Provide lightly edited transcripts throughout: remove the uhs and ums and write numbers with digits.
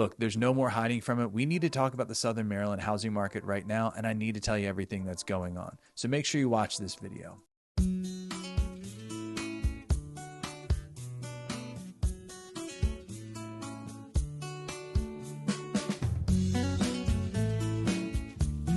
Look, there's no more hiding from it. We need to talk about the Southern Maryland housing market right now, and I need to tell you everything that's going on. So make sure you watch this video.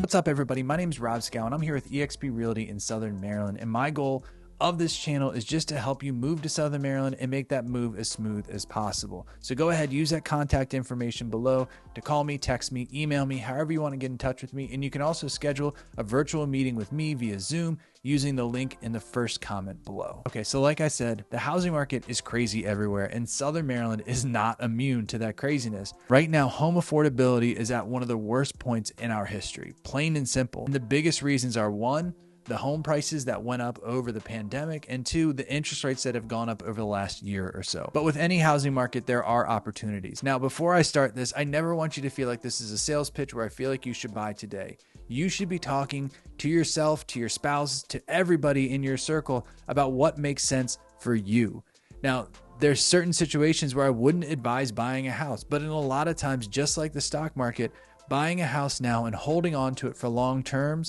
What's up, everybody? My name is Rob Schou, and I'm here with EXP Realty in Southern Maryland, and my goal of this channel is just to help you move to Southern Maryland and make that move as smooth as possible. So go ahead, use that contact information below to call me, text me, email me, however you want to get in touch with me. And you can also schedule a virtual meeting with me via Zoom using the link in the first comment below. Okay, so like I said, the housing market is crazy everywhere, and Southern Maryland is not immune to that craziness. Right now, home affordability is at one of the worst points in our history, plain and simple. And the biggest reasons are: one, the home prices that went up over the pandemic, and two, the interest rates that have gone up over the last year or so. But with any housing market, there are opportunities. Now, before I start this, I never want you to feel like this is a sales pitch where I feel like you should buy today. You should be talking to yourself, to your spouse, to everybody in your circle about what makes sense for you. Now, there's certain situations where I wouldn't advise buying a house, but in a lot of times, just like the stock market, buying a house now and holding on to it for long term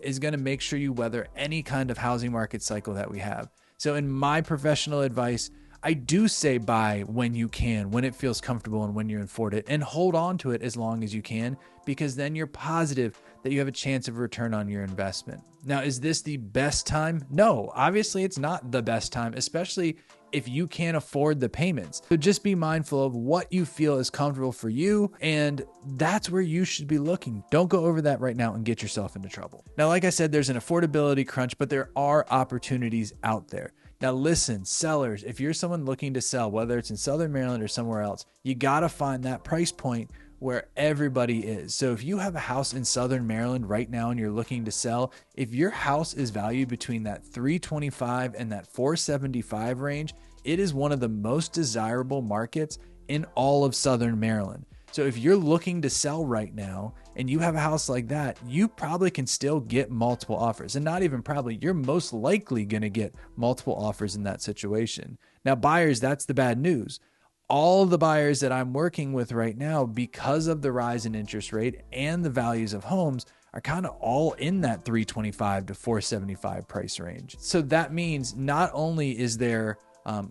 is going to make sure you weather any kind of housing market cycle that we have. So in my professional advice, I do say buy when you can, when it feels comfortable and when you afford it, and hold on to it as long as you can, because then you're positive that you have a chance of return on your investment. Now, is this the best time? No, obviously it's not the best time, especially if you can't afford the payments. So just be mindful of what you feel is comfortable for you, and that's where you should be looking. Don't go over that right now and get yourself into trouble. Now, like I said, there's an affordability crunch, but there are opportunities out there. Now listen, sellers, if you're someone looking to sell, whether it's in Southern Maryland or somewhere else, you gotta find that price point where everybody is. So if you have a house in Southern Maryland right now and you're looking to sell, if your house is valued between that $325 and that $475 range, it is one of the most desirable markets in all of Southern Maryland. So if you're looking to sell right now and you have a house like that, you probably can still get multiple offers. And not even probably, you're most likely going to get multiple offers in that situation. Now, buyers, that's the bad news. All the buyers that I'm working with right now, because of the rise in interest rate and the values of homes, are kind of all in that $325 to $475 price range. So that means not only is there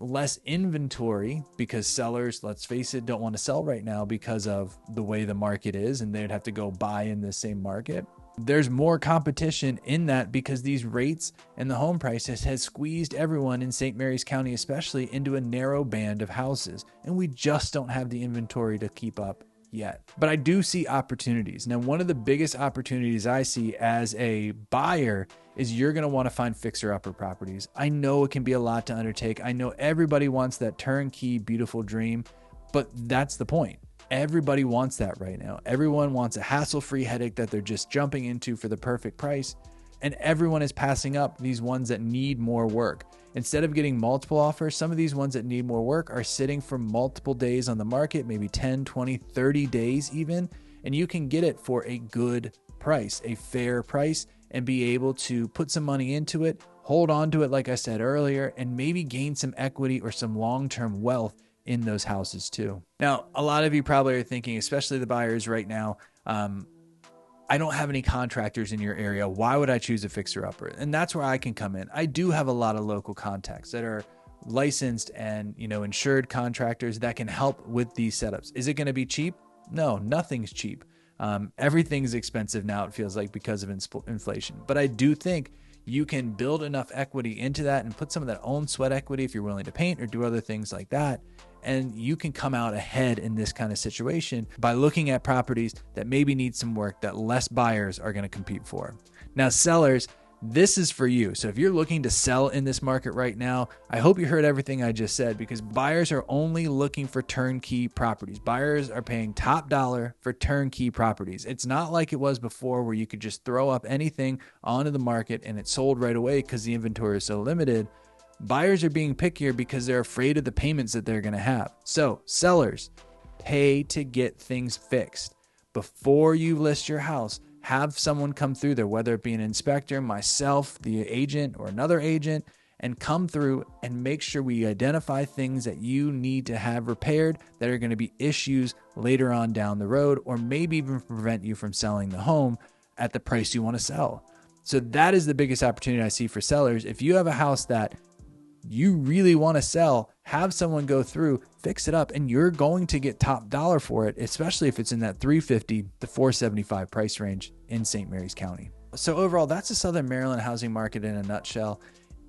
less inventory, because sellers, let's face it, don't want to sell right now because of the way the market is, and they'd have to go buy in the same market. There's more competition in that because these rates and the home prices has squeezed everyone in St. Mary's County, especially, into a narrow band of houses. And we just don't have the inventory to keep up yet. But I do see opportunities. Now, one of the biggest opportunities I see as a buyer is you're going to want to find fixer-upper properties. I know it can be a lot to undertake. I know everybody wants that turnkey, beautiful dream, but that's the point. Everybody wants that right now. Everyone wants a hassle-free headache that they're just jumping into for the perfect price. And everyone is passing up these ones that need more work. Instead of getting multiple offers, some of these ones that need more work are sitting for multiple days on the market, maybe 10, 20, 30 days even. And you can get it for a good price, a fair price, and be able to put some money into it, hold on to it, like I said earlier, and maybe gain some equity or some long-term wealth in those houses too. Now, a lot of you probably are thinking, especially the buyers right now, I don't have any contractors in your area. Why would I choose a fixer-upper? And that's where I can come in. I do have a lot of local contacts that are licensed and, insured contractors that can help with these setups. Is it going to be cheap? No, nothing's cheap. Everything's expensive now, it feels like, because of inflation. But I do think you can build enough equity into that and put some of that own sweat equity if you're willing to paint or do other things like that. And you can come out ahead in this kind of situation by looking at properties that maybe need some work that less buyers are going to compete for. Now, sellers, this is for you. So if you're looking to sell in this market right now, I hope you heard everything I just said, because buyers are only looking for turnkey properties. Buyers are paying top dollar for turnkey properties. It's not like it was before where you could just throw up anything onto the market and it sold right away because the inventory is so limited. Buyers are being pickier because they're afraid of the payments that they're going to have. So sellers, pay to get things fixed. Before you list your house, have someone come through there, whether it be an inspector, myself, the agent, or another agent, and come through and make sure we identify things that you need to have repaired that are going to be issues later on down the road, or maybe even prevent you from selling the home at the price you want to sell. So that is the biggest opportunity I see for sellers. If you have a house that you really want to sell, have someone go through, fix it up, and you're going to get top dollar for it, especially if it's in that $350 to $475 price range in St. Mary's County. So overall, that's the Southern Maryland housing market in a nutshell.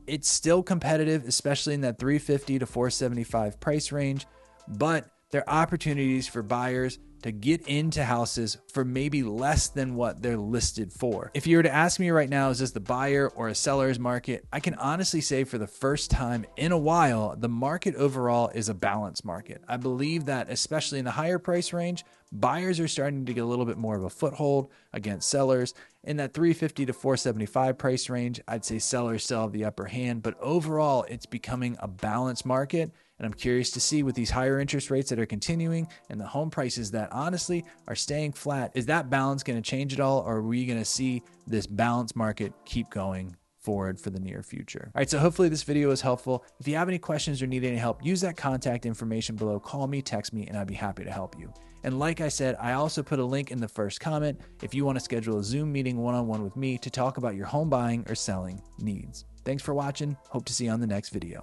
It's still competitive, especially in that $350 to $475 price range, but there are opportunities for buyers to get into houses for maybe less than what they're listed for. If you were to ask me right now, is this the buyer or a seller's market? I can honestly say for the first time in a while, the market overall is a balanced market. I believe that especially in the higher price range, buyers are starting to get a little bit more of a foothold against sellers. In that $350 to $475 price range, I'd say sellers still have the upper hand, but overall it's becoming a balanced market. And I'm curious to see with these higher interest rates that are continuing and the home prices that honestly are staying flat, is that balance going to change at all? Or are we going to see this balanced market keep going forward for the near future? All right, so hopefully this video was helpful. If you have any questions or need any help, use that contact information below. Call me, text me, and I'd be happy to help you. And like I said, I also put a link in the first comment if you want to schedule a Zoom meeting one-on-one with me to talk about your home buying or selling needs. Thanks for watching. Hope to see you on the next video.